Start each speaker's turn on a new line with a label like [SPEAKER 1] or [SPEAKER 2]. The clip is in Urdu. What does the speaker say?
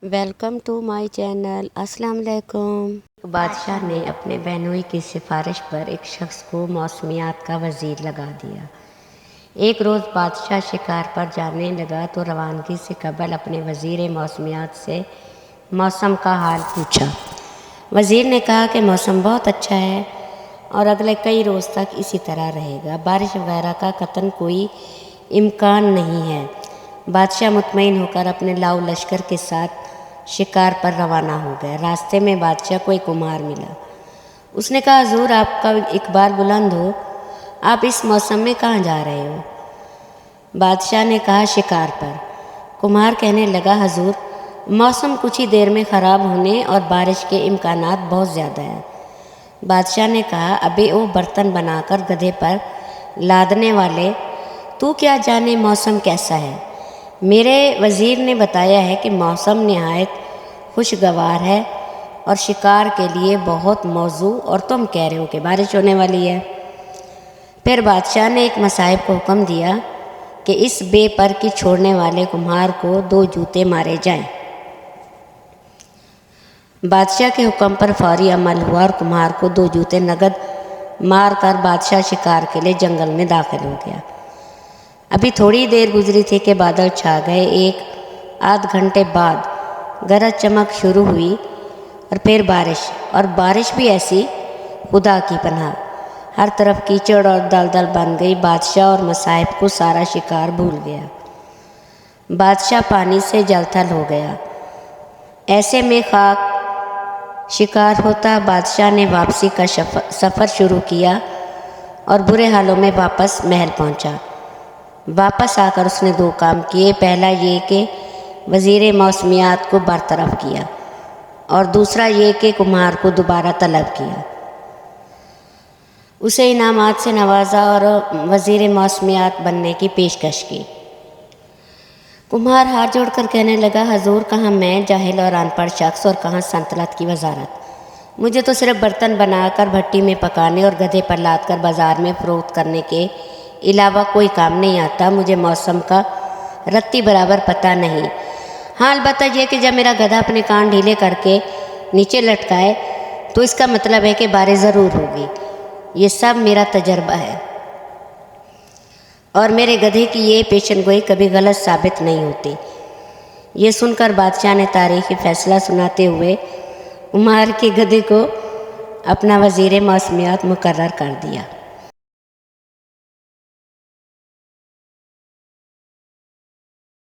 [SPEAKER 1] Welcome to my channel. السلام علیکم۔ بادشاہ نے اپنے بہنوئی کی سفارش پر ایک شخص کو موسمیات کا وزیر لگا دیا۔ ایک روز بادشاہ شکار پر جانے لگا تو روانگی سے قبل اپنے وزیر موسمیات سے موسم کا حال پوچھا۔ وزیر نے کہا کہ موسم بہت اچھا ہے اور اگلے کئی روز تک اسی طرح رہے گا، بارش وغیرہ کا قطعاً کوئی امکان نہیں ہے۔ بادشاہ مطمئن ہو کر اپنے لاؤ لشکر کے ساتھ شکار پر روانہ ہو گیا۔ راستے میں بادشاہ کو ایک کمہار ملا۔ اس نے کہا، حضور آپ کا اقبال بلند ہو، آپ اس موسم میں کہاں جا رہے ہو؟ بادشاہ نے کہا، شکار پر۔ کمہار کہنے لگا، حضور موسم کچھ ہی دیر میں خراب ہونے اور بارش کے امکانات بہت زیادہ ہیں۔ بادشاہ نے کہا، ابے او برتن بنا کر گدھے پر لادنے والے، تو کیا جانے موسم کیسا ہے؟ میرے وزیر نے بتایا ہے کہ موسم نہایت خوشگوار ہے اور شکار کے لیے بہت موزوں، اور تم کہہ رہے ہو کہ بارش ہونے والی ہے۔ پھر بادشاہ نے ایک مصاحب کو حکم دیا کہ اس بے پر کی چھوڑنے والے کمہار کو 2 جوتے مارے جائیں۔ بادشاہ کے حکم پر فوری عمل ہوا اور کمہار کو 2 جوتے نگد مار کر بادشاہ شکار کے لیے جنگل میں داخل ہو گیا۔ ابھی تھوڑی دیر گزری تھی کہ بادل چھا گئے۔ ایک آدھ گھنٹے بعد گرج چمک شروع ہوئی اور پھر بارش بھی ایسی خدا کی پناہ، ہر طرف کیچڑ اور دلدل بن گئی۔ بادشاہ اور مصاحب کو سارا شکار بھول گیا۔ بادشاہ پانی سے جل تھل ہو گیا۔ ایسے میں خاک شکار ہوتا۔ بادشاہ نے واپسی کا سفر شروع کیا اور برے حالوں میں واپس محل پہنچا۔ واپس آ کر اس نے 2 کام کیے۔ پہلا یہ کہ وزیر موسمیات کو برطرف کیا اور دوسرا یہ کہ کمہار کو دوبارہ طلب کیا، اسے انعامات سے نوازا اور وزیر موسمیات بننے کی پیشکش کی۔ کمہار ہاتھ جوڑ کر کہنے لگا، حضور کہاں میں جاہل اور ان پڑھ شخص اور کہاں سلطنت کی وزارت۔ مجھے تو صرف برتن بنا کر بھٹی میں پکانے اور گدھے پر لاد کر بازار میں فروخت کرنے کے علاوہ کوئی کام نہیں آتا۔ مجھے موسم کا رتی برابر پتہ نہیں۔ ہاں البتہ یہ کہ جب میرا گدھا اپنے کان ڈھیلے کر کے نیچے لٹکائے تو اس کا مطلب ہے کہ بارش ضرور ہوگی۔ یہ سب میرا تجربہ ہے اور میرے گدھے کی یہ پیشن گوئی کبھی غلط ثابت نہیں ہوتی۔ یہ سن کر بادشاہ نے تاریخی فیصلہ سناتے ہوئے کمہار کے گدھے کو اپنا وزیر موسمیات مقرر کر دیا۔